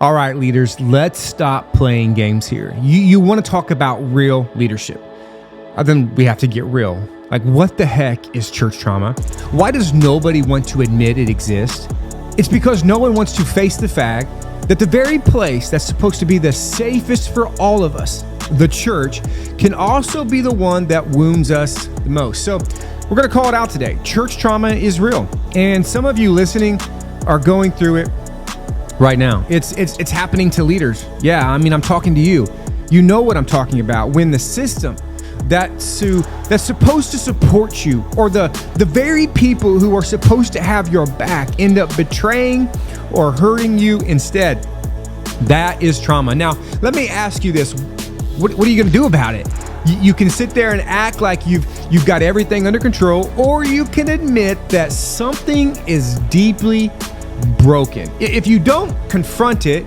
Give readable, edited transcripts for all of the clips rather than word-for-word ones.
All right, leaders, let's stop playing games here. You want to talk about real leadership. Then we have to get real. Like, what the heck is church trauma? Why does nobody want to admit it exists? It's because no one wants to face the fact that the very place that's supposed to be the safest for all of us, the church, can also be the one that wounds us the most. So we're going to call it out today. Church trauma is real. And some of you listening are going through it right now. It's happening to leaders. Yeah, I mean, I'm talking to you. You know what I'm talking about. When the system that's supposed to support you, or the very people who are supposed to have your back, end up betraying or hurting you instead. That is trauma. Now, let me ask you this. What are you going to do about it? You can sit there and act like you've got everything under control, or you can admit that something is deeply broken. If you don't confront it,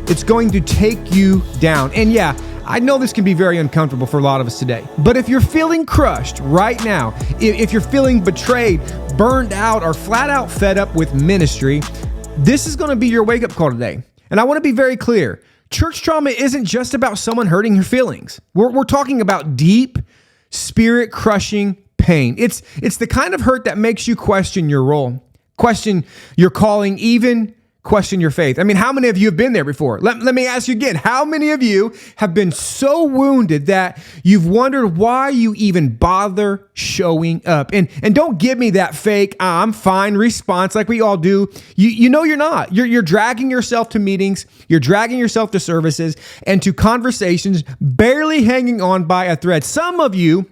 it's going to take you down. And yeah, I know this can be very uncomfortable for a lot of us today, but if you're feeling crushed right now, if you're feeling betrayed, burned out, or flat out fed up with ministry, this is going to be your wake-up call today. And I want to be very clear. Church trauma isn't just about someone hurting your feelings. We're talking about deep, spirit-crushing pain. It's the kind of hurt that makes you question your role, question your calling, even question your faith. I mean, how many of you have been there before? Let me ask you again. How many of you have been so wounded that you've wondered why you even bother showing up? And don't give me that fake, I'm fine response like we all do. You know you're not. You're dragging yourself to meetings. You're dragging yourself to services and to conversations, barely hanging on by a thread. Some of you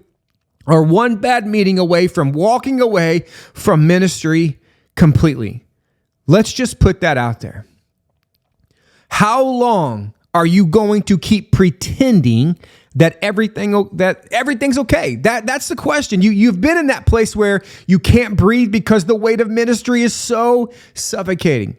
are one bad meeting away from walking away from ministry completely. Let's just put that out there. How long are you going to keep pretending that everything's okay? That's the question. You've been in that place where you can't breathe because the weight of ministry is so suffocating.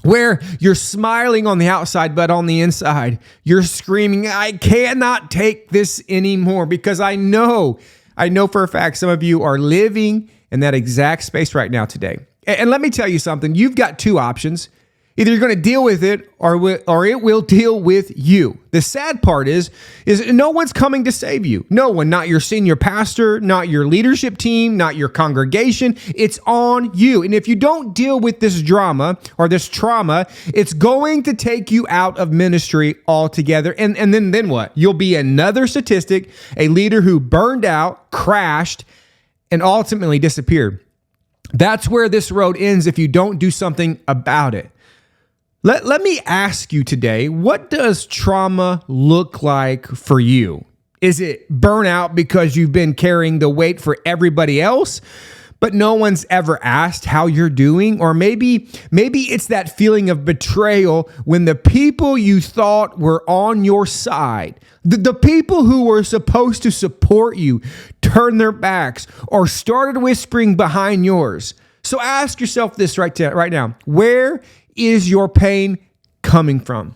Where you're smiling on the outside, but on the inside, you're screaming, I cannot take this anymore, because I know for a fact some of you are living in that exact space right now today. And let me tell you something. You've got two options. Either you're going to deal with it or it will deal with you. The sad part is no one's coming to save you. No one, not your senior pastor, not your leadership team, not your congregation. It's on you. And if you don't deal with this drama or this trauma, it's going to take you out of ministry altogether. And then what? You'll be another statistic, a leader who burned out, crashed, and ultimately disappeared. That's where this road ends if you don't do something about it. Let me ask you today, what does trauma look like for you? Is it burnout because you've been carrying the weight for everybody else, but no one's ever asked how you're doing? Or maybe it's that feeling of betrayal when the people you thought were on your side, the people who were supposed to support you, turned their backs or started whispering behind yours. So ask yourself this right now. Where is your pain coming from?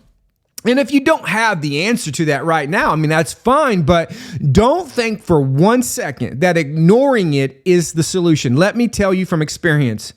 And if you don't have the answer to that right now, I mean, that's fine, but don't think for 1 second that ignoring it is the solution. Let me tell you from experience,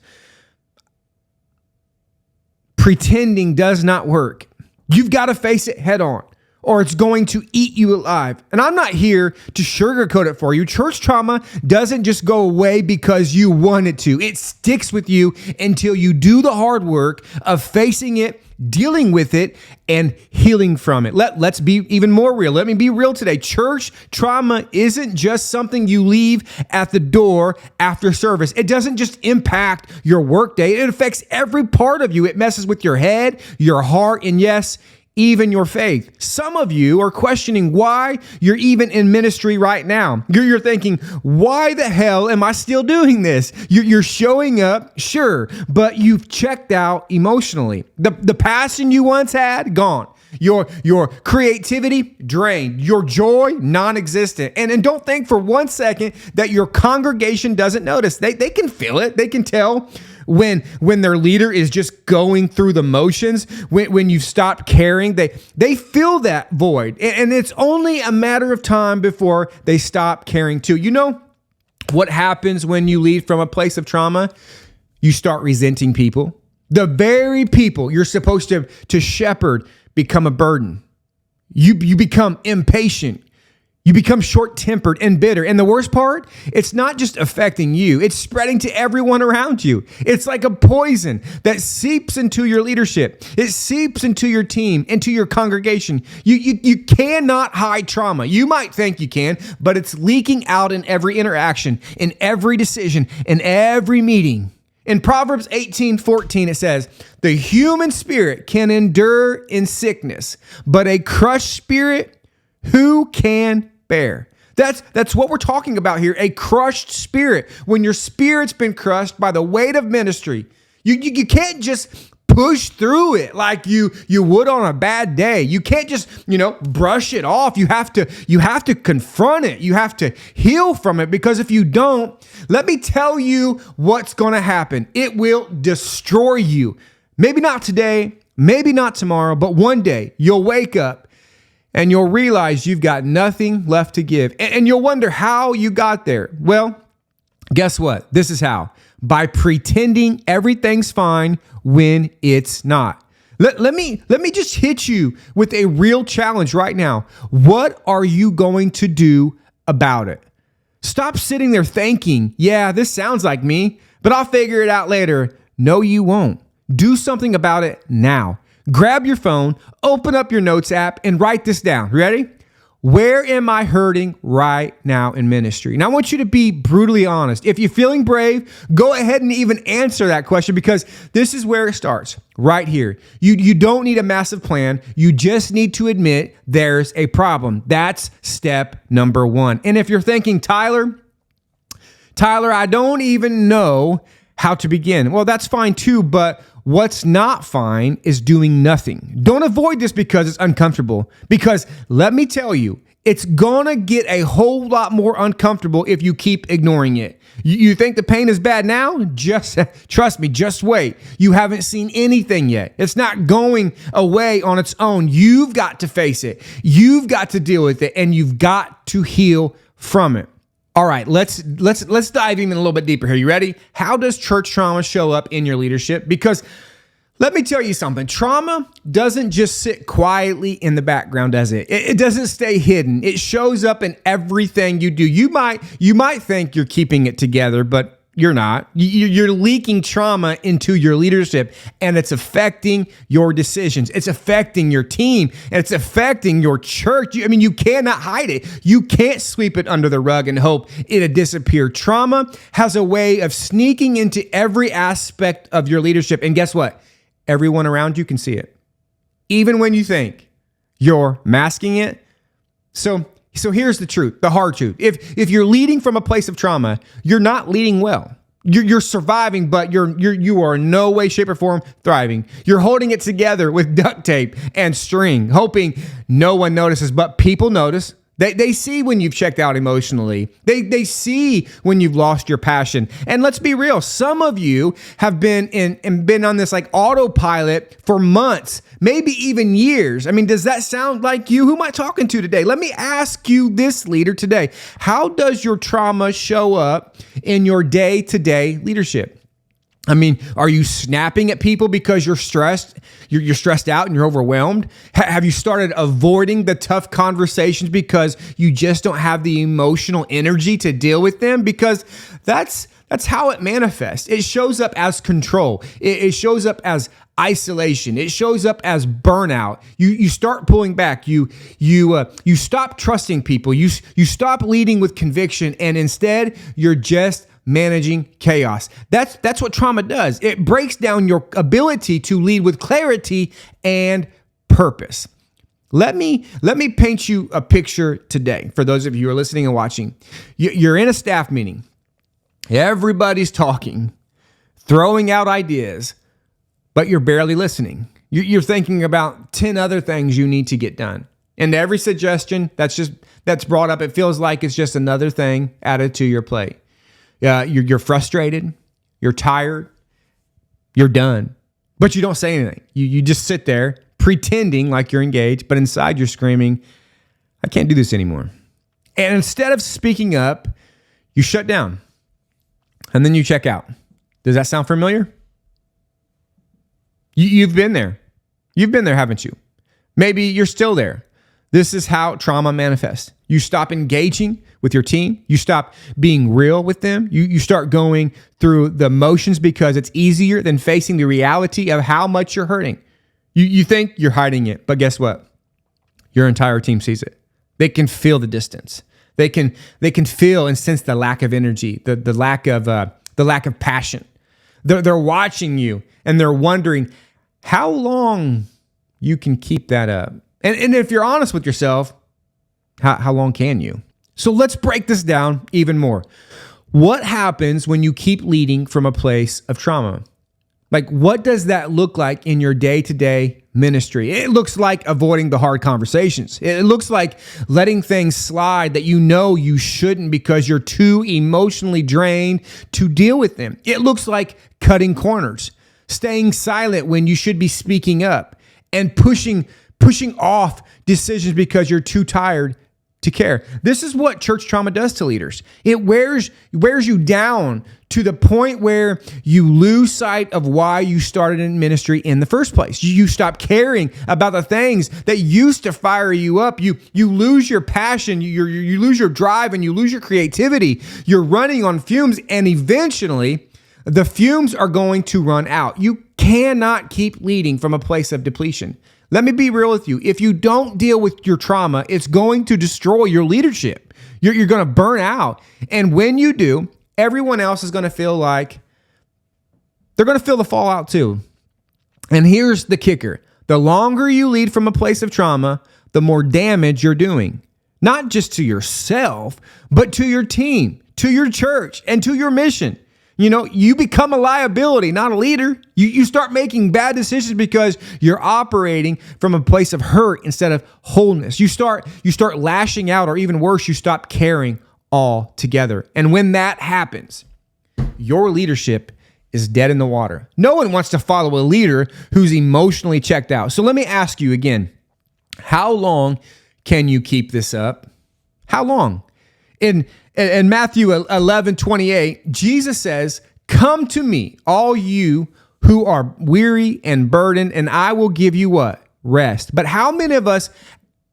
pretending does not work. You've got to face it head on, or it's going to eat you alive. And I'm not here to sugarcoat it for you. Church trauma doesn't just go away because you want it to. It sticks with you until you do the hard work of facing it, dealing with it, and healing from it. Let's be even more real. Let me be real today. Church trauma isn't just something you leave at the door after service. It doesn't just impact your workday. It affects every part of you. It messes with your head, your heart, and yes, even your faith. Some of you are questioning why you're even in ministry right now. You're thinking, why the hell am I still doing this? You're showing up, sure, but you've checked out emotionally. The passion you once had, gone. Your creativity, drained. Your joy, non-existent. And don't think for 1 second that your congregation doesn't notice. They can feel it. They can tell when their leader is just going through the motions, when you've stopped caring. They feel that void. And it's only a matter of time before they stop caring too. You know what happens when you lead from a place of trauma? You start resenting people. The very people you're supposed to shepherd become a burden. You become impatient. You become short-tempered and bitter. And the worst part, it's not just affecting you. It's spreading to everyone around you. It's like a poison that seeps into your leadership. It seeps into your team, into your congregation. You cannot hide trauma. You might think you can, but it's leaking out in every interaction, in every decision, in every meeting. In Proverbs 18:14, it says, the human spirit can endure in sickness, but a crushed spirit, who can bear? That's what we're talking about here, a crushed spirit. When your spirit's been crushed by the weight of ministry, you can't just push through it like you would on a bad day. You can't just, brush it off. You have to confront it. You have to heal from it, because if you don't, let me tell you what's going to happen. It will destroy you. Maybe not today, maybe not tomorrow, but one day you'll wake up and you'll realize you've got nothing left to give. And you'll wonder how you got there. Well, guess what? This is how. By pretending everything's fine when it's not. Let me just hit you with a real challenge right now. What are you going to do about it? Stop sitting there thinking, yeah, this sounds like me, but I'll figure it out later. No, you won't. Do something about it now. Grab your phone, open up your notes app, and write this down. Ready? Where am I hurting right now in ministry? And I want you to be brutally honest. If you're feeling brave, go ahead and even answer that question, because this is where it starts, right here. You don't need a massive plan. You just need to admit there's a problem. That's step number one. And if you're thinking, Tyler, I don't even know how to begin. Well, that's fine too, but what's not fine is doing nothing. Don't avoid this because it's uncomfortable. Because let me tell you, it's gonna get a whole lot more uncomfortable if you keep ignoring it. You think the pain is bad now? Just trust me, just wait. You haven't seen anything yet. It's not going away on its own. You've got to face it. You've got to deal with it, and you've got to heal from it. All right, let's dive even a little bit deeper here. You ready? How does church trauma show up in your leadership? Because let me tell you something. Trauma doesn't just sit quietly in the background, does it? It doesn't stay hidden. It shows up in everything you do. You might think you're keeping it together, but you're not. You're leaking trauma into your leadership, and it's affecting your decisions. It's affecting your team, and it's affecting your church. You cannot hide it. You can't sweep it under the rug and hope it'll disappear. Trauma has a way of sneaking into every aspect of your leadership. And guess what? Everyone around you can see it, even when you think you're masking it. So here's the truth, the hard truth. If you're leading from a place of trauma, you're not leading well. You're surviving, but you are in no way, shape, or form thriving. You're holding it together with duct tape and string, hoping no one notices, but people notice. They see when you've checked out emotionally. They see when you've lost your passion. And let's be real, some of you have been on this like autopilot for months, maybe even years. Does that sound like you? Who am I talking to today? Let me ask you this, leader, today. How does your trauma show up in your day-to-day leadership? Are you snapping at people because you're stressed? You're stressed out and you're overwhelmed? Have you started avoiding the tough conversations because you just don't have the emotional energy to deal with them? Because that's how it manifests. It shows up as control. It shows up as isolation. It shows up as burnout. You start pulling back. You stop trusting people. You stop leading with conviction, and instead you're just managing chaos. That's what trauma does. It breaks down your ability to lead with clarity and purpose. Let me paint you a picture today. For those of you who are listening and watching, you're in a staff meeting. Everybody's talking, throwing out ideas, but you're barely listening. You're thinking about 10 other things you need to get done. And every suggestion that's brought up, it feels like it's just another thing added to your plate. You're frustrated, you're tired, you're done, but you don't say anything. You just sit there pretending like you're engaged, but inside you're screaming, I can't do this anymore. And instead of speaking up, you shut down and then you check out. Does that sound familiar? You've been there. You've been there, haven't you? Maybe you're still there. This is how trauma manifests. You stop engaging with your team. You stop being real with them. You start going through the motions because it's easier than facing the reality of how much you're hurting. You think you're hiding it, but guess what? Your entire team sees it. They can feel the distance. They can feel and sense the lack of energy, the lack of passion. They're watching you and they're wondering how long you can keep that up. And if you're honest with yourself, how long can you? So let's break this down even more. What happens when you keep leading from a place of trauma? Like, what does that look like in your day-to-day ministry? It looks like avoiding the hard conversations. It looks like letting things slide that you know you shouldn't because you're too emotionally drained to deal with them. It looks like cutting corners, staying silent when you should be speaking up, and pushing off decisions because you're too tired to care. This is what church trauma does to leaders. It wears you down to the point where you lose sight of why you started in ministry in the first place. You stop caring about the things that used to fire you up. You lose your passion, you lose your drive, and you lose your creativity. You're running on fumes, and eventually the fumes are going to run out. You cannot keep leading from a place of depletion. Let me be real with you. If you don't deal with your trauma, it's going to destroy your leadership. You're going to burn out. And when you do, everyone else is going to feel like they're going to feel the fallout too. And here's the kicker. The longer you lead from a place of trauma, the more damage you're doing. Not just to yourself, but to your team, to your church, and to your mission. You know, you become a liability, not a leader. You start making bad decisions because you're operating from a place of hurt instead of wholeness. You start lashing out, or even worse, you stop caring altogether. And when that happens, your leadership is dead in the water. No one wants to follow a leader who's emotionally checked out. So let me ask you again, how long can you keep this up? How long? In Matthew 11:28, Jesus says, "Come to me, all you who are weary and burdened, and I will give you what? Rest." But how many of us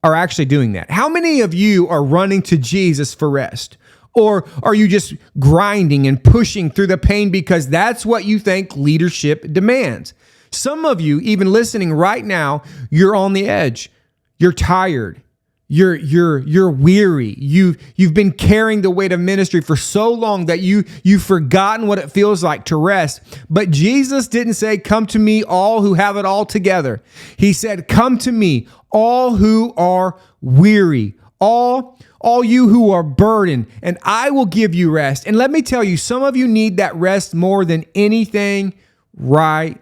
are actually doing that? How many of you are running to Jesus for rest? Or are you just grinding and pushing through the pain because that's what you think leadership demands? Some of you, even listening right now, you're on the edge. You're tired. You're weary. You've been carrying the weight of ministry for so long that you've forgotten what it feels like to rest. But Jesus didn't say, "Come to me, all who have it all together." He said, "Come to me, all who are weary, all you who are burdened, and I will give you rest." And let me tell you, some of you need that rest more than anything right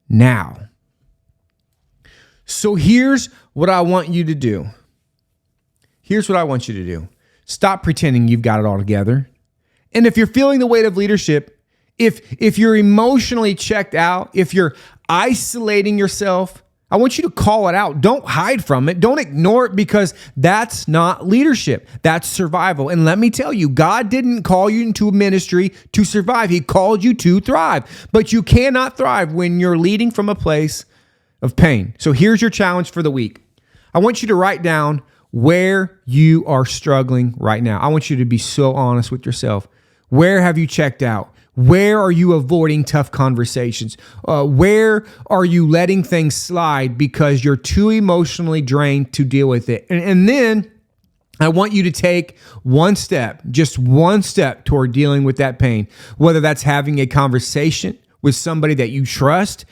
now. So here's what I want you to do. Here's what I want you to do. Stop pretending you've got it all together. And if you're feeling the weight of leadership, if you're emotionally checked out, if you're isolating yourself, I want you to call it out. Don't hide from it. Don't ignore it, because that's not leadership. That's survival. And let me tell you, God didn't call you into a ministry to survive. He called you to thrive. But you cannot thrive when you're leading from a place of pain. So here's your challenge for the week. I want you to write down where you are struggling right now. I want you to be so honest with yourself. Where have you checked out? Where are you avoiding tough conversations? Where are you letting things slide because you're too emotionally drained to deal with it? And then I want you to take one step, just one step toward dealing with that pain, whether that's having a conversation with somebody that you trust.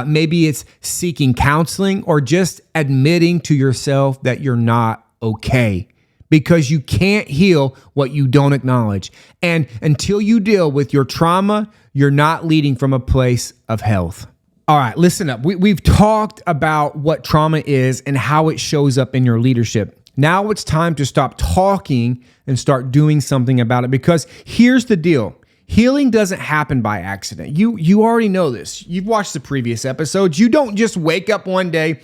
Maybe it's seeking counseling, or just admitting to yourself that you're not okay, because you can't heal what you don't acknowledge. And until you deal with your trauma, you're not leading from a place of health. All right, listen up. We've talked about what trauma is and how it shows up in your leadership. Now it's time to stop talking and start doing something about it, because here's the deal. Healing doesn't happen by accident. You already know this. You've watched the previous episodes. You don't just wake up one day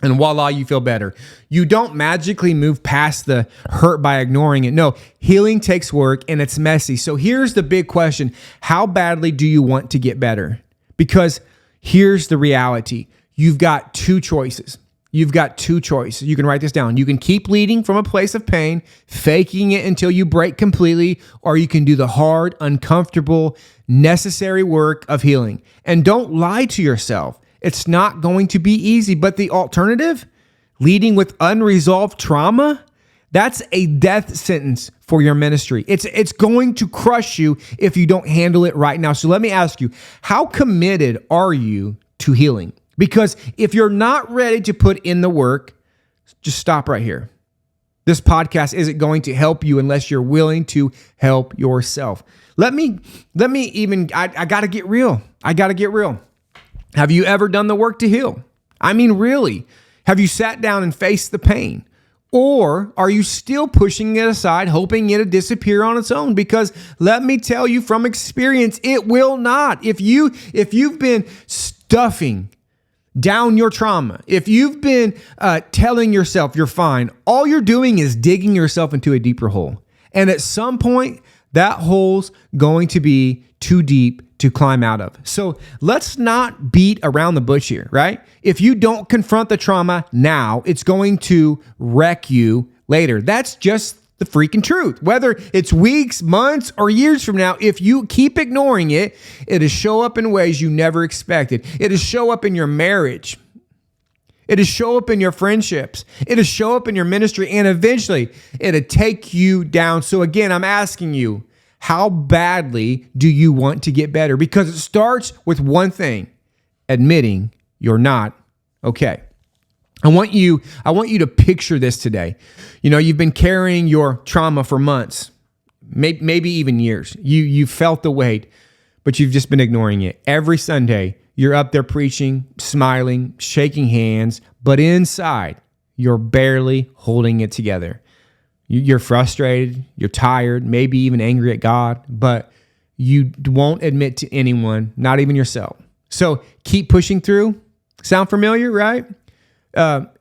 and voila, you feel better. You don't magically move past the hurt by ignoring it. No, healing takes work and it's messy. So here's the big question. How badly do you want to get better? Because Here's the reality. You've got two choices. You can write this down. You can keep leading from a place of pain, faking it until you break completely, or you can do the hard, uncomfortable, necessary work of healing. And don't lie to yourself. It's not going to be easy, but the alternative, leading with unresolved trauma, that's a death sentence for your ministry. It's going to crush you if you don't handle it right now. So let me ask you, how committed are you to healing? Because if you're not ready to put in the work, just stop right here. This podcast isn't going to help you unless you're willing to help yourself. I got to get real. Have you ever done the work to heal? I mean, really, have you sat down and faced the pain? Or are you still pushing it aside, hoping it'll disappear on its own? Because let me tell you from experience, it will not. If you've been stuffing down your trauma, if you've been telling yourself you're fine, all you're doing is digging yourself into a deeper hole. And at some point, that hole's going to be too deep to climb out of. So let's not beat around the bush here, right? If you don't confront the trauma now, it's going to wreck you later. That's just the freaking truth. Whether it's weeks, months, or years from now, if you keep ignoring it, it'll show up in ways you never expected. It'll show up in your marriage. It'll show up in your friendships. It'll show up in your ministry, and eventually it'll take you down. So again, I'm asking you, how badly do you want to get better? Because it starts with one thing: admitting you're not okay. I want you to picture this today. You've been carrying your trauma for months, maybe even years. You felt the weight, but you've just been ignoring it. Every Sunday, you're up there preaching, smiling, shaking hands, but inside, you're barely holding it together. You're frustrated, you're tired, maybe even angry at God, but you won't admit to anyone, not even yourself. So keep pushing through. Sound familiar, right?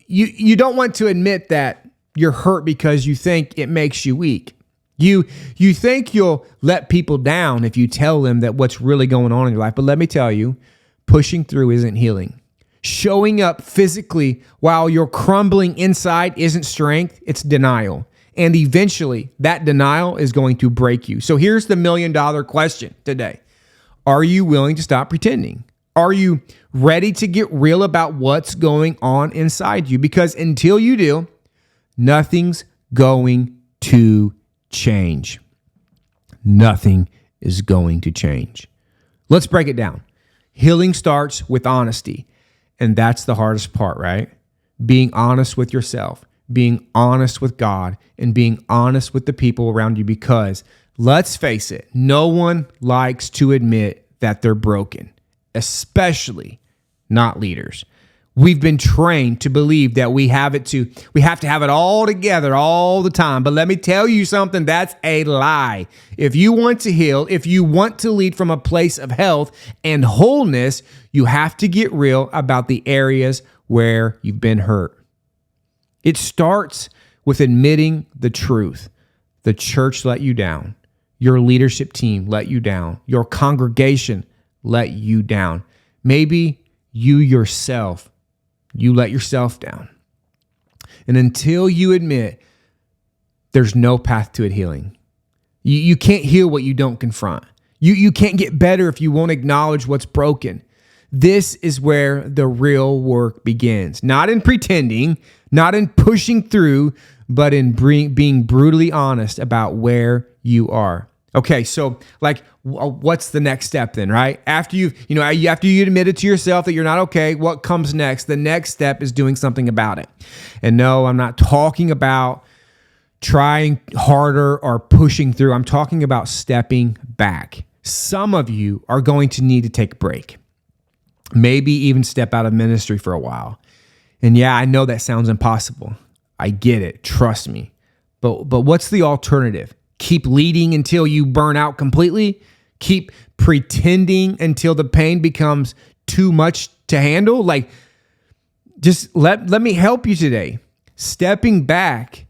You don't want to admit that you're hurt because you think it makes you weak. You think you'll let people down if you tell them that what's really going on in your life. But let me tell you, pushing through isn't healing. Showing up physically while you're crumbling inside isn't strength, it's denial. And eventually, that denial is going to break you. So here's the $1 million question today. Are you willing to stop pretending? Are you ready to get real about what's going on inside you? Because until you do, nothing's going to change. Nothing is going to change. Let's break it down. Healing starts with honesty. And that's the hardest part, right? Being honest with yourself, being honest with God, and being honest with the people around you. Because let's face it, no one likes to admit that they're broken, especially not leaders. We've been trained to believe that we have to have it all together all the time. But let me tell you something, that's a lie. If you want to heal, if you want to lead from a place of health and wholeness, you have to get real about the areas where you've been hurt. It starts with admitting the truth. The church let you down. Your leadership team let you down. Your congregation let you down. Maybe you yourself, you let yourself down. And until you admit, there's no path to it healing. You can't heal what you don't confront. You can't get better if you won't acknowledge what's broken. This is where the real work begins. Not in pretending, not in pushing through, but in being brutally honest about where you are. Okay, so what's the next step then, right? After you admitted to yourself that you're not okay, what comes next? The next step is doing something about it. And no, I'm not talking about trying harder or pushing through. I'm talking about stepping back. Some of you are going to need to take a break. Maybe even step out of ministry for a while. And yeah, I know that sounds impossible. I get it. Trust me. But what's the alternative? Keep leading until you burn out completely? Keep pretending until the pain becomes too much to handle? Just let me help you today. Stepping back,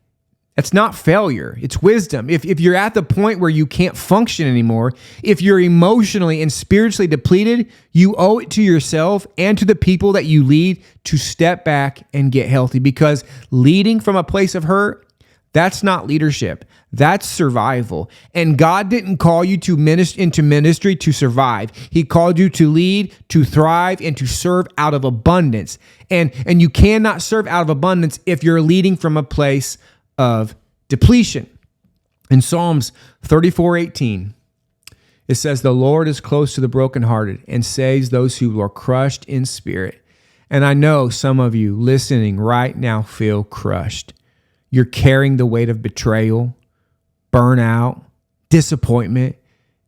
That's not failure. It's wisdom. If you're at the point where you can't function anymore, if you're emotionally and spiritually depleted, you owe it to yourself and to the people that you lead to step back and get healthy, because leading from a place of hurt, that's not leadership. That's survival. And God didn't call you to into ministry to survive. He called you to lead, to thrive, and to serve out of abundance. And you cannot serve out of abundance if you're leading from a place of depletion. In Psalms 34:18, it says, "The Lord is close to the brokenhearted and saves those who are crushed in spirit." And I know some of you listening right now feel crushed. You're carrying the weight of betrayal, burnout, disappointment,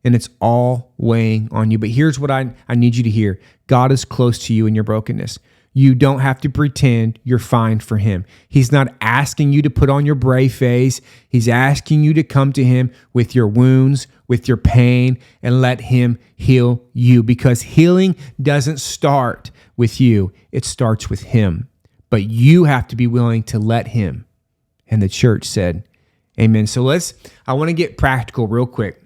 and it's all weighing on you. But here's what I need you to hear. God is close to you in your brokenness. You don't have to pretend you're fine for him. He's not asking you to put on your brave face. He's asking you to come to him with your wounds, with your pain, and let him heal you, because healing doesn't start with you. It starts with him. But you have to be willing to let him. And the church said, amen. So I want to get practical real quick.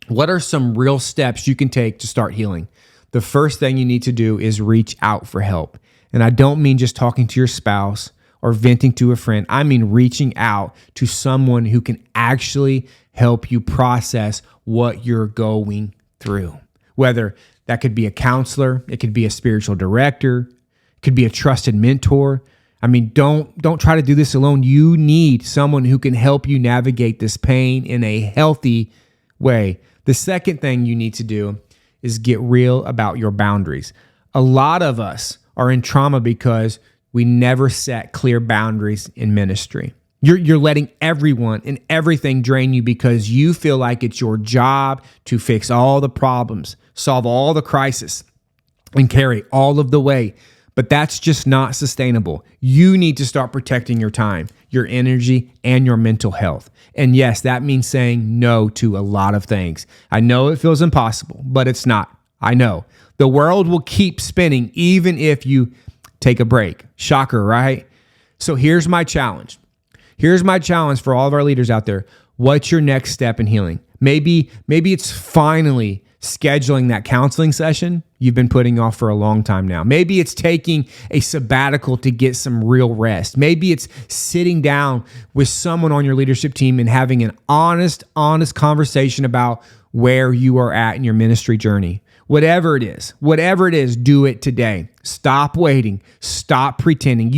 What are some real steps you can take to start healing? The first thing you need to do is reach out for help. And I don't mean just talking to your spouse or venting to a friend. I mean reaching out to someone who can actually help you process what you're going through. Whether that could be a counselor, it could be a spiritual director, it could be a trusted mentor. I mean, don't try to do this alone. You need someone who can help you navigate this pain in a healthy way. The second thing you need to do is get real about your boundaries. A lot of us are in trauma because we never set clear boundaries in ministry. You're letting everyone and everything drain you because you feel like it's your job to fix all the problems, solve all the crises, and carry all of the weight. But that's just not sustainable. You need to start protecting your time, your energy, and your mental health. And yes, that means saying no to a lot of things. I know it feels impossible, but it's not. I know. The world will keep spinning even if you take a break. Shocker, right? So here's my challenge. Here's my challenge for all of our leaders out there. What's your next step in healing? Maybe it's finally scheduling that counseling session you've been putting off for a long time now. Maybe it's taking a sabbatical to get some real rest. Maybe it's sitting down with someone on your leadership team and having an honest conversation about where you are at in your ministry journey. Whatever it is, do it today. Stop waiting. Stop pretending.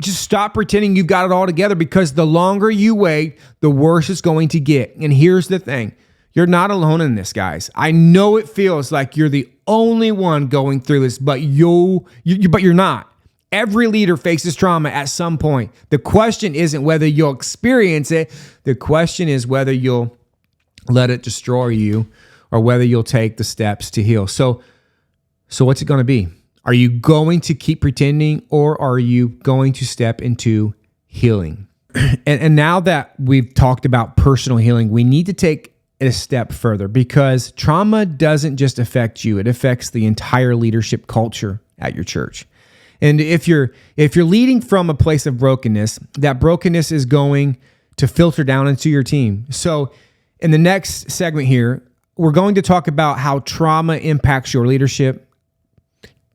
Just stop pretending you've got it all together, because the longer you wait, the worse it's going to get. And here's the thing. You're not alone in this, guys. I know it feels like you're the only one going through this, but you're not. Every leader faces trauma at some point. The question isn't whether you'll experience it. The question is whether you'll let it destroy you or whether you'll take the steps to heal. So what's it going to be? Are you going to keep pretending, or are you going to step into healing? And now that we've talked about personal healing, we need to take it a step further, because trauma doesn't just affect you. It affects the entire leadership culture at your church. And if you're leading from a place of brokenness, that brokenness is going to filter down into your team. So in the next segment here, we're going to talk about how trauma impacts your leadership,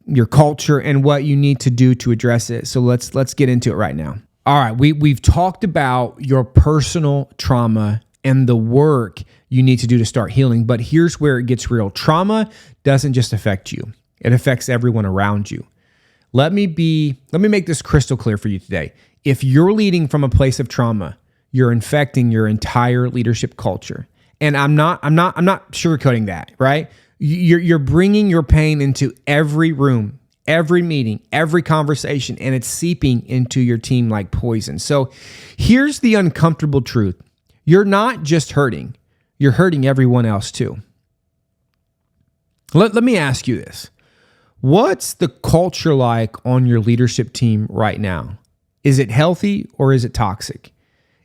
your culture, and what you need to do to address it. So let's get into it right now. All right, we've talked about your personal trauma and the work you need to do to start healing, but here's where it gets real. Trauma doesn't just affect you. It affects everyone around you. Let me make this crystal clear for you today. If you're leading from a place of trauma, you're infecting your entire leadership culture. And I'm not sugarcoating that, right? You're bringing your pain into every room, every meeting, every conversation, and it's seeping into your team like poison. So here's the uncomfortable truth. You're not just hurting. You're hurting everyone else too. Let me ask you this. What's the culture like on your leadership team right now? Is it healthy or is it toxic?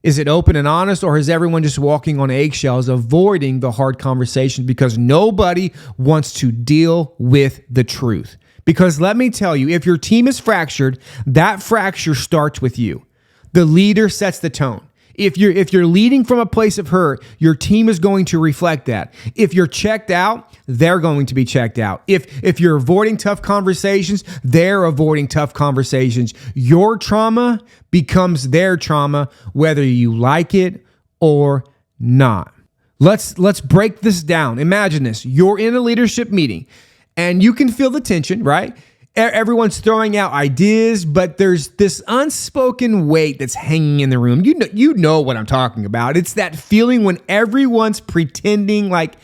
Is it open and honest, or is everyone just walking on eggshells, avoiding the hard conversations because nobody wants to deal with the truth? Because let me tell you, if your team is fractured, that fracture starts with you. The leader sets the tone. If you're leading from a place of hurt, your team is going to reflect that. If you're checked out, they're going to be checked out. If you're avoiding tough conversations, they're avoiding tough conversations. Your trauma becomes their trauma, whether you like it or not. Let's break this down. Imagine this. You're in a leadership meeting and you can feel the tension, right? Everyone's throwing out ideas, but there's this unspoken weight that's hanging in the room. You know what I'm talking about. It's that feeling when everyone's pretending like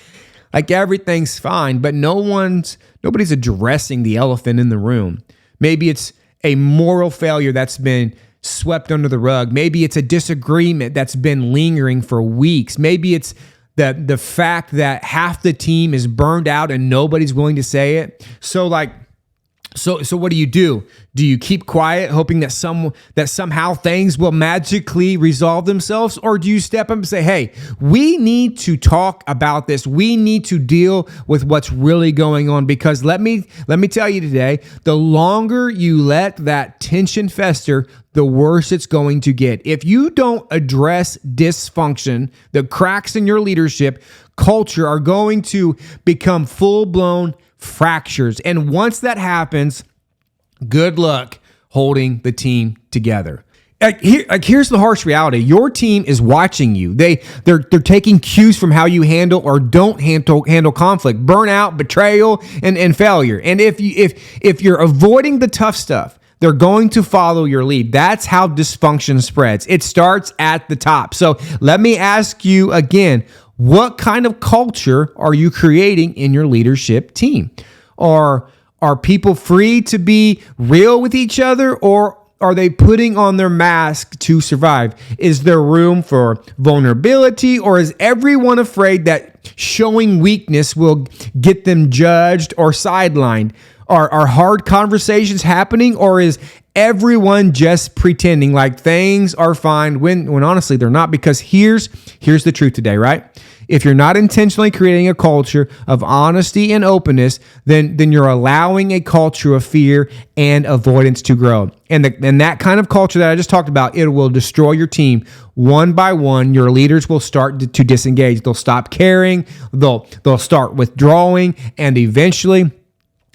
everything's fine, but nobody's addressing the elephant in the room. Maybe it's a moral failure that's been swept under the rug. Maybe it's a disagreement that's been lingering for weeks. Maybe it's the fact that half the team is burned out and nobody's willing to say it. So what do? Do you keep quiet, hoping that somehow things will magically resolve themselves? Or do you step up and say, hey, we need to talk about this. We need to deal with what's really going on, because let me tell you today, the longer you let that tension fester, the worse it's going to get. If you don't address dysfunction, the cracks in your leadership culture are going to become full-blown fractures. And once that happens, good luck holding the team together. Here's the harsh reality. Your team is watching you. They're taking cues from how you handle or don't handle conflict, burnout, betrayal, and failure. And if you're avoiding the tough stuff, they're going to follow your lead. That's how dysfunction spreads. It starts at the top. So let me ask you again, what kind of culture are you creating in your leadership team? Are people free to be real with each other, or are they putting on their mask to survive? Is there room for vulnerability, or is everyone afraid that showing weakness will get them judged or sidelined? Are hard conversations happening, or is everyone just pretending like things are fine when honestly they're not? Because here's the truth today, right? If you're not intentionally creating a culture of honesty and openness, then you're allowing a culture of fear and avoidance to grow. And that kind of culture that I just talked about, it will destroy your team one by one. Your leaders will start to disengage. They'll stop caring. They'll start withdrawing, and eventually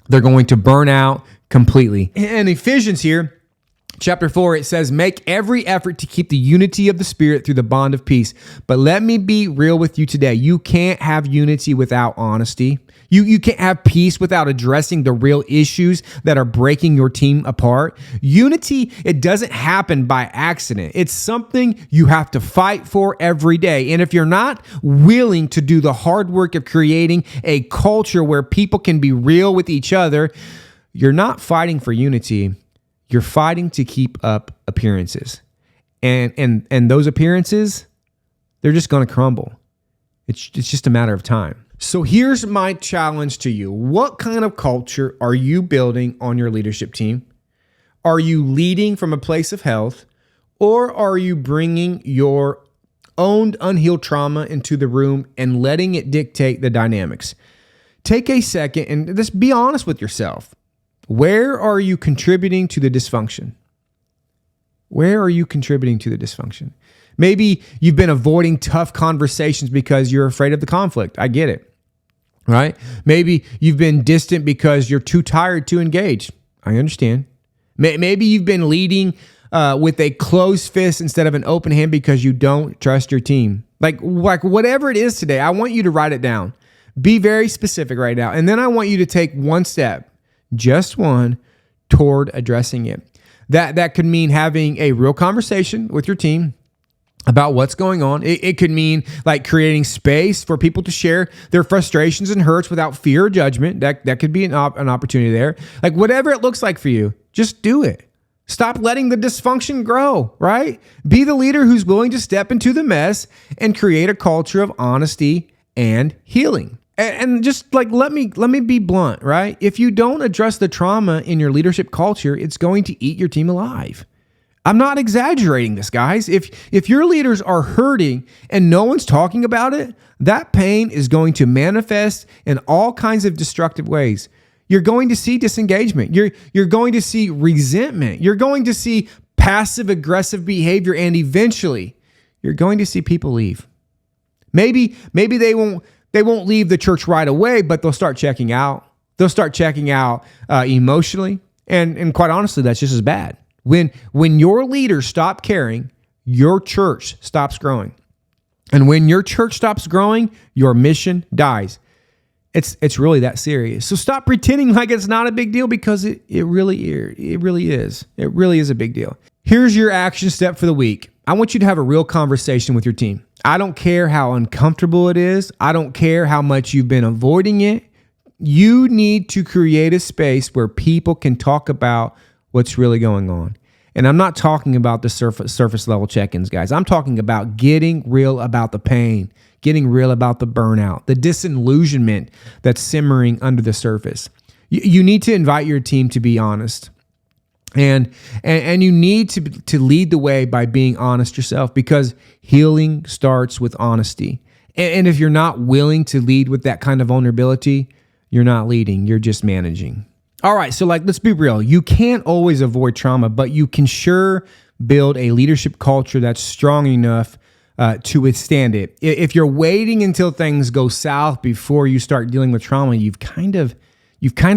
they're going to burn out completely. In Ephesians here, chapter 4, it says, make every effort to keep the unity of the Spirit through the bond of peace. But let me be real with you today. You can't have unity without honesty. You can't have peace without addressing the real issues that are breaking your team apart. Unity, it doesn't happen by accident. It's something you have to fight for every day. And if you're not willing to do the hard work of creating a culture where people can be real with each other, you're not fighting for unity. You're fighting to keep up appearances. And those appearances, they're just going to crumble. It's just a matter of time. So here's my challenge to you. What kind of culture are you building on your leadership team? Are you leading from a place of health, or are you bringing your own unhealed trauma into the room and letting it dictate the dynamics? Take a second and just be honest with yourself. Where are you contributing to the dysfunction? Where are you contributing to the dysfunction? Maybe you've been avoiding tough conversations because you're afraid of the conflict. I get it, right? Maybe you've been distant because you're too tired to engage. I understand. Maybe you've been leading with a closed fist instead of an open hand because you don't trust your team. Like whatever it is today, I want you to write it down. Be very specific right now. And then I want you to take one step, just one, toward addressing it. That could mean having a real conversation with your team about what's going on. It could mean like creating space for people to share their frustrations and hurts without fear or judgment. That could be an opportunity there. Like whatever it looks like for you, just do it. Stop letting the dysfunction grow, right? Be the leader who's willing to step into the mess and create a culture of honesty and healing. And just like, let me be blunt, right? If you don't address the trauma in your leadership culture, it's going to eat your team alive. I'm not exaggerating this, guys. If your leaders are hurting and no one's talking about it, that pain is going to manifest in all kinds of destructive ways. You're going to see disengagement. You're going to see resentment. You're going to see passive aggressive behavior, and eventually you're going to see people leave. Maybe they won't leave the church right away, but they'll start checking out. They'll start checking out emotionally, and quite honestly, that's just as bad. When your leaders stop caring, your church stops growing. And when your church stops growing, your mission dies. It's really that serious. So stop pretending like it's not a big deal, because it really is. It really is a big deal. Here's your action step for the week. I want you to have a real conversation with your team. I don't care how uncomfortable it is. I don't care how much you've been avoiding it. You need to create a space where people can talk about what's really going on. And I'm not talking about the surface level check-ins, guys. I'm talking about getting real about the pain, getting real about the burnout, the disillusionment that's simmering under the surface. You need to invite your team to be honest. And you need to lead the way by being honest yourself, because healing starts with honesty. And if you're not willing to lead with that kind of vulnerability, you're not leading, you're just managing. All right, so let's be real. You can't always avoid trauma, but you can sure build a leadership culture that's strong enough to withstand it. If you're waiting until things go south before you start dealing with trauma, you've kind of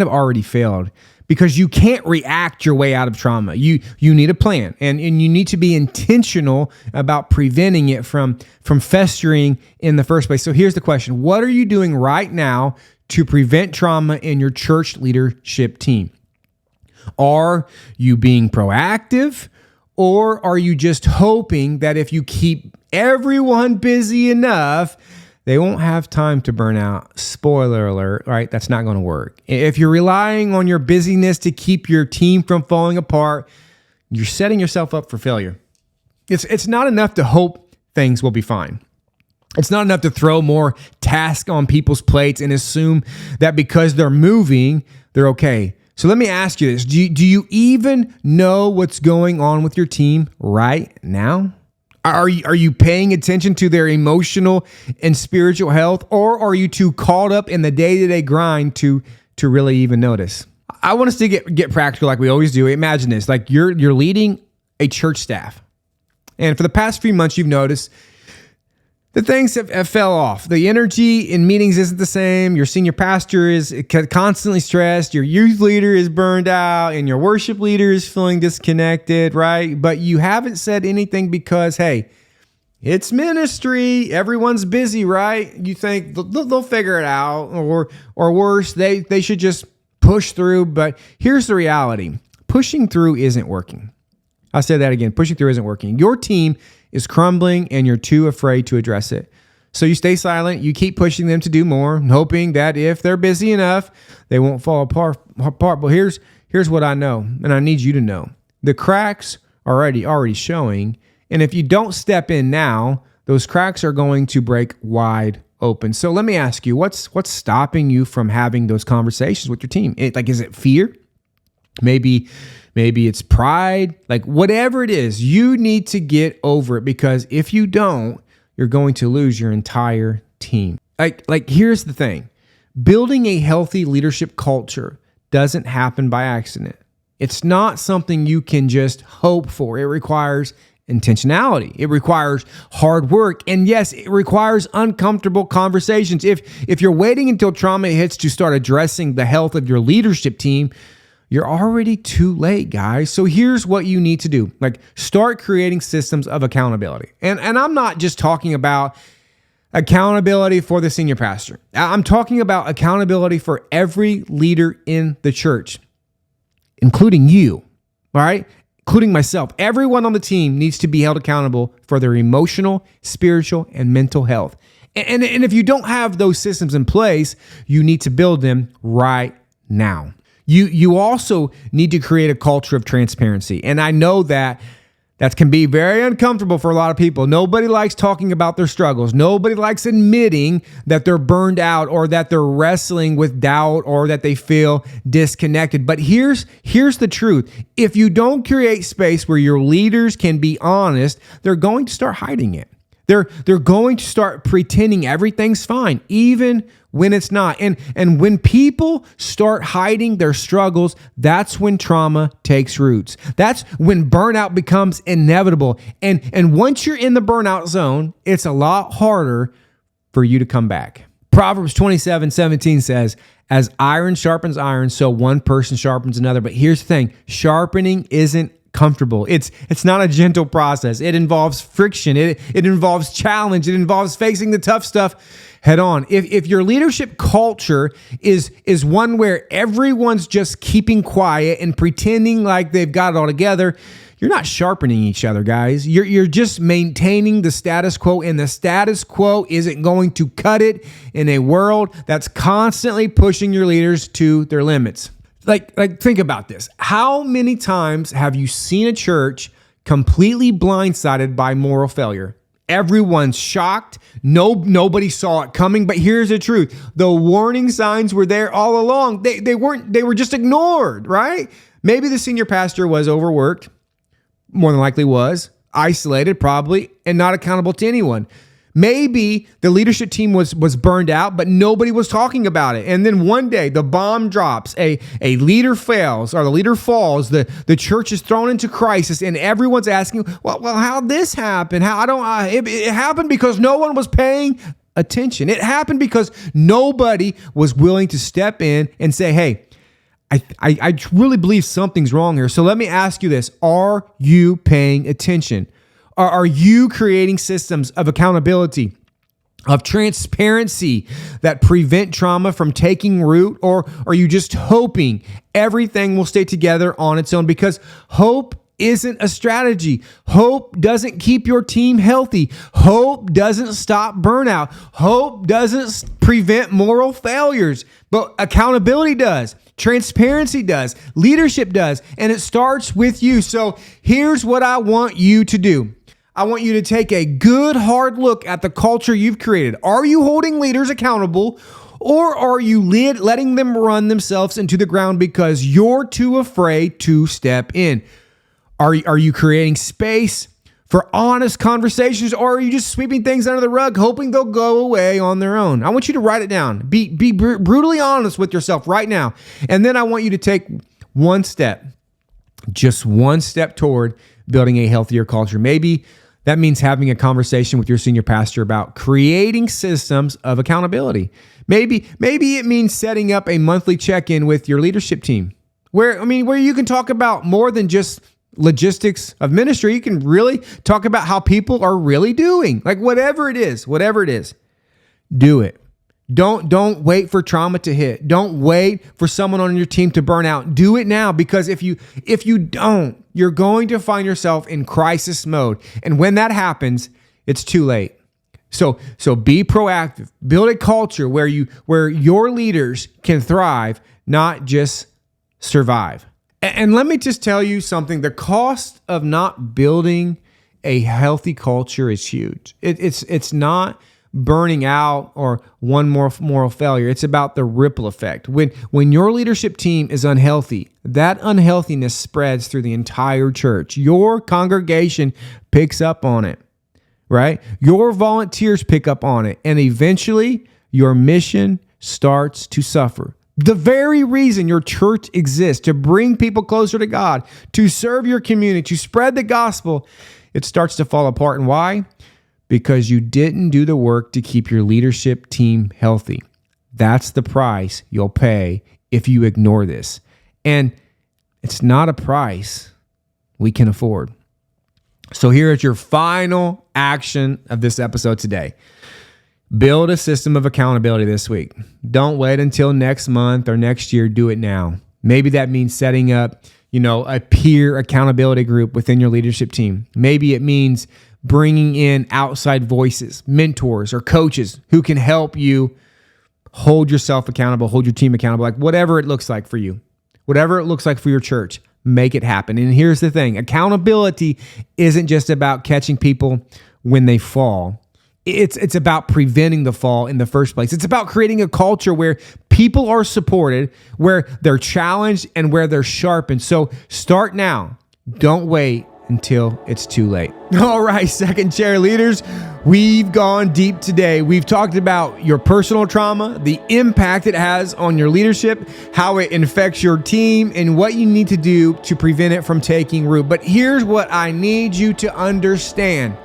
already failed, because you can't react your way out of trauma. You need a plan, and you need to be intentional about preventing it from festering in the first place. So here's the question: what are you doing right now to prevent trauma in your church leadership team? Are you being proactive, or are you just hoping that if you keep everyone busy enough, they won't have time to burn out? Spoiler alert, right? That's not going to work. If you're relying on your busyness to keep your team from falling apart, you're setting yourself up for failure. It's not enough to hope things will be fine. It's not enough to throw more tasks on people's plates and assume that because they're moving, they're okay. So let me ask you this. Do you even know what's going on with your team right now? Are you paying attention to their emotional and spiritual health, or are you too caught up in the day-to-day grind to really even notice? I want us to get practical like we always do. Imagine this, like you're leading a church staff. And for the past few months, you've noticed that things have fell off. The energy in meetings isn't the same. Your senior pastor is constantly stressed. Your youth leader is burned out, and your worship leader is feeling disconnected, right? But you haven't said anything because, hey, it's ministry. Everyone's busy, right? You think they'll figure it out, or worse, they should just push through. But here's the reality. Pushing through isn't working. I'll say that again. Pushing through isn't working. Your team is crumbling, and you're too afraid to address it. So you stay silent. You keep pushing them to do more, hoping that if they're busy enough, they won't fall apart. But here's what I know, and I need you to know. The cracks are already showing, and if you don't step in now, those cracks are going to break wide open. So let me ask you, what's stopping you from having those conversations with your team? Is it fear? Maybe it's pride, whatever it is, you need to get over it, because if you don't, you're going to lose your entire team. Here's the thing. Building a healthy leadership culture doesn't happen by accident. It's not something you can just hope for. It requires intentionality. It requires hard work. And yes, it requires uncomfortable conversations. If you're waiting until trauma hits to start addressing the health of your leadership team, you're already too late, guys. So here's what you need to do. Start creating systems of accountability. And I'm not just talking about accountability for the senior pastor. I'm talking about accountability for every leader in the church, including you, all right? Including myself. Everyone on the team needs to be held accountable for their emotional, spiritual, and mental health. And if you don't have those systems in place, you need to build them right now. You also need to create a culture of transparency. And I know that can be very uncomfortable for a lot of people. Nobody likes talking about their struggles. Nobody likes admitting that they're burned out, or that they're wrestling with doubt, or that they feel disconnected. But here's the truth. If you don't create space where your leaders can be honest, they're going to start hiding it. They're going to start pretending everything's fine, even when it's not. And when people start hiding their struggles, that's when trauma takes roots. That's when burnout becomes inevitable. And once you're in the burnout zone, it's a lot harder for you to come back. Proverbs 27:17 says, as iron sharpens iron, so one person sharpens another. But here's the thing, sharpening isn't comfortable. It's not a gentle process. It involves friction. It involves challenge. It involves facing the tough stuff head on. If your leadership culture is one where everyone's just keeping quiet and pretending like they've got it all together, you're not sharpening each other, guys. You're just maintaining the status quo, and the status quo isn't going to cut it in a world that's constantly pushing your leaders to their limits. Like think about this. How many times have you seen a church completely blindsided by moral failure? Everyone's shocked. Nobody saw it coming. But here's the truth. The warning signs were there all along. They were just ignored, right? Maybe the senior pastor was overworked, more than likely was, isolated probably, and not accountable to anyone. Maybe the leadership team was burned out, but nobody was talking about it. And then one day the bomb drops, a leader fails, or the leader falls, the church is thrown into crisis, and everyone's asking, well, how'd this happen? It happened because no one was paying attention. It happened because nobody was willing to step in and say, hey, I really believe something's wrong here. So let me ask you this. Are you paying attention? Are you creating systems of accountability, of transparency that prevent trauma from taking root? Or are you just hoping everything will stay together on its own? Because hope isn't a strategy. Hope doesn't keep your team healthy. Hope doesn't stop burnout. Hope doesn't prevent moral failures. But accountability does. Transparency does. Leadership does. And it starts with you. So here's what I want you to do. I want you to take a good hard look at the culture you've created. Are you holding leaders accountable, or are you letting them run themselves into the ground because you're too afraid to step in? Are you creating space for honest conversations, or are you just sweeping things under the rug, hoping they'll go away on their own? I want you to write it down. Be brutally honest with yourself right now. And then I want you to take one step, just one step toward building a healthier culture. Maybe that means having a conversation with your senior pastor about creating systems of accountability. Maybe it means setting up a monthly check-in with your leadership team where you can talk about more than just logistics of ministry. You can really talk about how people are really doing. Like whatever it is, do it. Don't wait for trauma to hit. Don't wait for someone on your team to burn out. Do it now, because if you don't, you're going to find yourself in crisis mode. And when that happens, it's too late. So be proactive. Build a culture where your leaders can thrive, not just survive. And let me just tell you something. The cost of not building a healthy culture is huge. It's not burning out or one more moral failure. It's about the ripple effect. When your leadership team is unhealthy, that unhealthiness spreads through the entire church. Your congregation picks up on it, right? Your volunteers pick up on it, and eventually your mission starts to suffer. The very reason your church exists, to bring people closer to God, to serve your community, to spread the gospel, it starts to fall apart. And why? Because you didn't do the work to keep your leadership team healthy. That's the price you'll pay if you ignore this. And it's not a price we can afford. So here is your final action of this episode today. Build a system of accountability this week. Don't wait until next month or next year. Do it now. Maybe that means setting up, a peer accountability group within your leadership team. Maybe it means bringing in outside voices, mentors, or coaches who can help you hold yourself accountable, hold your team accountable, like whatever it looks like for you, whatever it looks like for your church, make it happen. And here's the thing. Accountability isn't just about catching people when they fall. It's about preventing the fall in the first place. It's about creating a culture where people are supported, where they're challenged, and where they're sharpened. So start now. Don't wait. until it's too late. All right, second chair leaders, we've gone deep today. We've talked about your personal trauma, the impact it has on your leadership, how it infects your team, and what you need to do to prevent it from taking root. But here's what I need you to understand.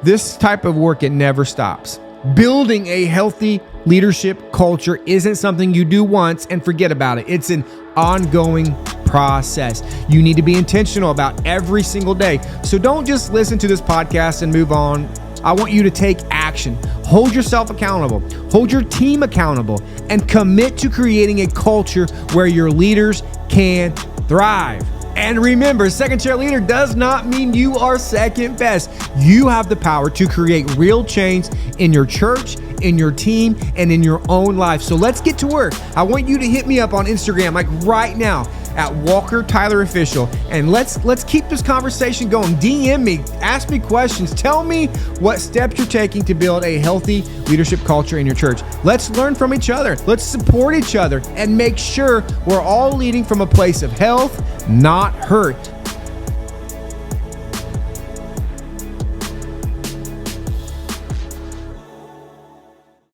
This type of work, it never stops. Building a healthy leadership culture isn't something you do once and forget about it. It's an ongoing process. You need to be intentional about every single day. So don't just listen to this podcast and move on. I want you to take action. Hold yourself accountable. Hold your team accountable and commit to creating a culture where your leaders can thrive. And remember, second chair leader does not mean you are second best. You have the power to create real change in your church, in your team, and in your own life. So let's get to work. I want you to hit me up on Instagram, like right now, at Walker Tyler Official, and let's keep this conversation going. DM me, ask me questions, tell me what steps you're taking to build a healthy leadership culture in your church. Let's learn from each other. Let's support each other and make sure we're all leading from a place of health, not hurt.